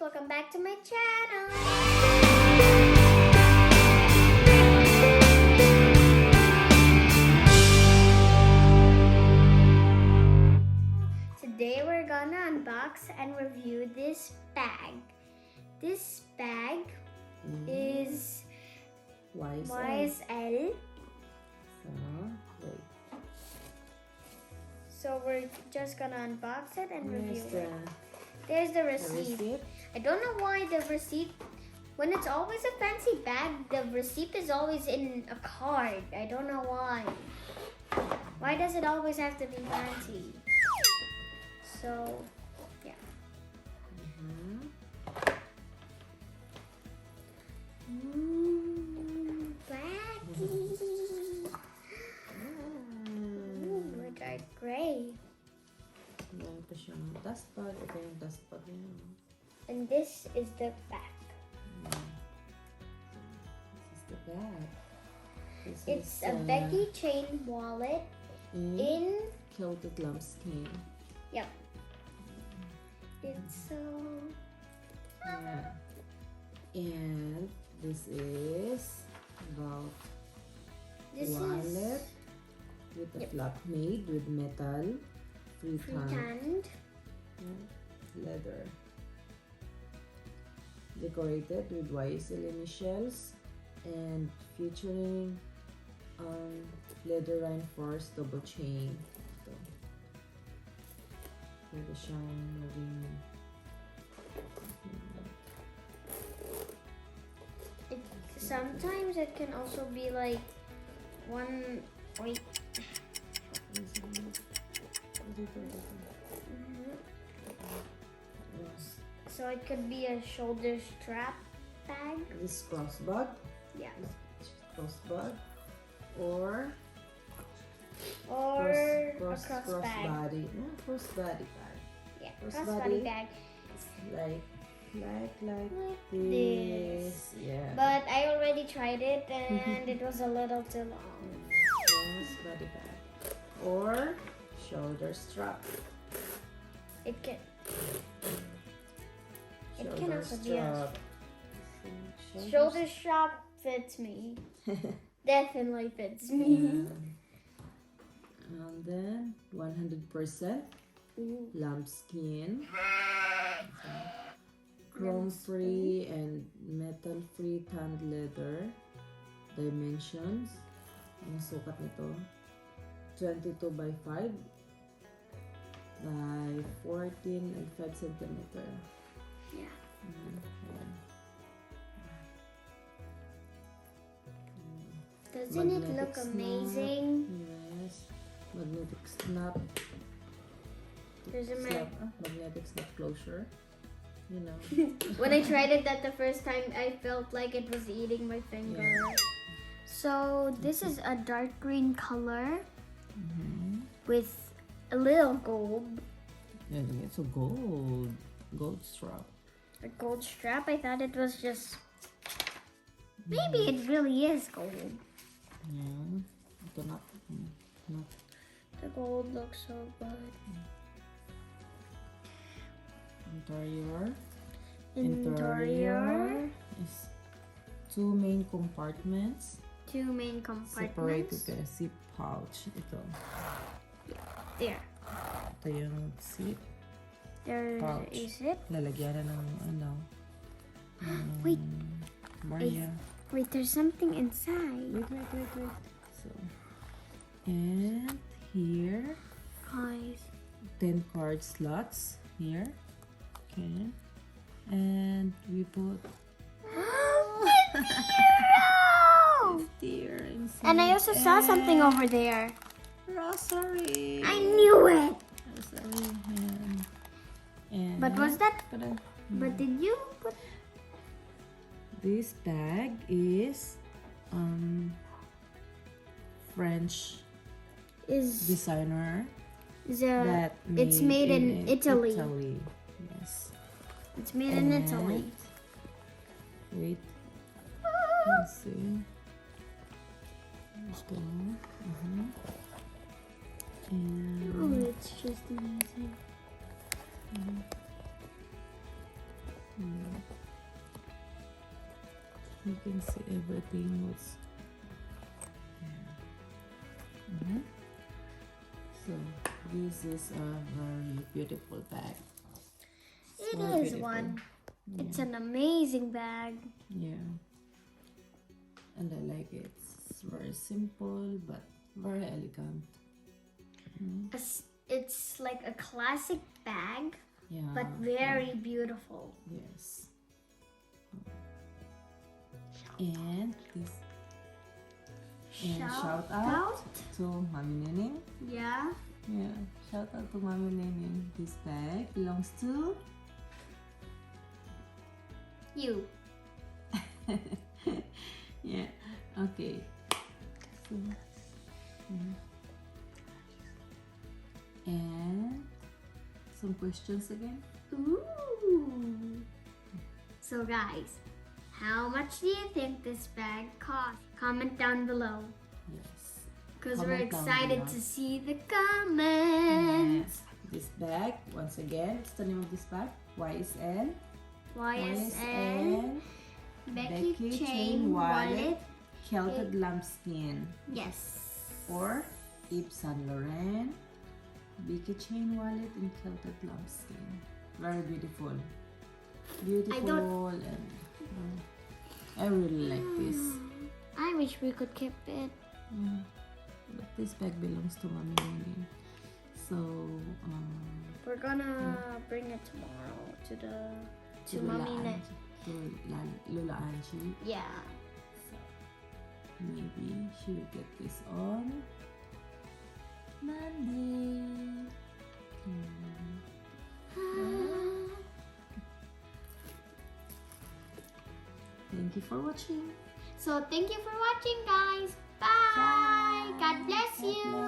welcome back to my channel. Today we're gonna unbox and review this bag. This bag is YSL. So we're just gonna unbox it and review it. There's the receipt. I don't know why the receipt, when it's always a fancy bag, the receipt is always in a card. I don't know why. Why does it always have to be fancy? So, yeah. Baggy. Ooh, dark gray. Meron pa siyang dust bag. Ito yung dust bag niya. And this is the back. This is the bag. It's a Becky Chain Wallet in Coated lambskin. Yep. It's so... Yeah. And this is about wallet with a flap made with metal, free-tanned leather, decorated with YSL initials and featuring leather reinforced double chain. Ito. Pwede siyang maging sometimes it can also be like one. Wait. So it could be a shoulder strap bag. This crossbag. Yeah. Crossbag. Or a crossbody. Crossbody. Yeah, crossbody bag. Yeah, crossbody bag. Like this. Yeah. But I already tried it and it was a little too long. Crossbody bag. Or shoulder strap. It can also be a shoulder strap. Fits me. Definitely fits me. And then 100% lambskin, chrome-free and metal-free tanned leather. Dimensions. Ang sukat nito 22 by 5 by 14 and 5 centimeter. Yeah. Doesn't it look amazing? Yes. Magnetic snap. There's a magnetic snap closure. You know. When I tried it the first time, I felt like it was eating my finger. Yeah. So this is a dark green color with a little gold. Yeah, it's a gold strap. A gold strap? I thought it was just... Maybe it really is gold. Yeah. Ito not. The gold looks so good. Interior is two main compartments. Separated by a zip pouch. Ito. There. Ito yung zip There pouch. is it. Lalagyan na ng Wait. Barya. Wait, there's something inside. Wait. So, and here, Guys. 10 card slots here. Okay. And we put 50 euro inside. And I also saw something over there. Rosary. I knew it. Rosary hand. And But was that? But did you put? This bag is French designer that it's made in Italy. Yes. It's made in Italy. Wait. Let's see. Let's go. And Oh, it's just amazing. Yeah. You can see everything was. Yeah. So this is a very beautiful bag. It So is beautiful. one. Yeah. It's an amazing bag. Yeah. And I like it. It's very simple but very elegant. It's like a classic bag, Yeah. but very beautiful. Yes. And this. And shout out to Mommy Neneng. Yeah. Yeah, shout out to Mommy Neneng. This bag belongs to You. yeah. Okay. So, and some questions again. Ooh. So guys, how much do you think this bag cost? Comment down below. Yes. Because we're Comment down excited below. to see the comments. This bag, once again, what's the name of this bag? YSL. YSL. Becky Chain Wallet. Kilted Lambskin. Yes. Or Yves Saint Laurent. Becky Chain Wallet in Kilted Lambskin. Very beautiful. Beautiful and I really like this. I wish we could keep it. Yeah. But this bag belongs to Mommy Neneng. So We're gonna bring it tomorrow to Mommy Neneng. To Lola Angie. Yeah. So maybe she will get this on Monday. Thank you for watching. So thank you for watching, guys. Bye. God bless you.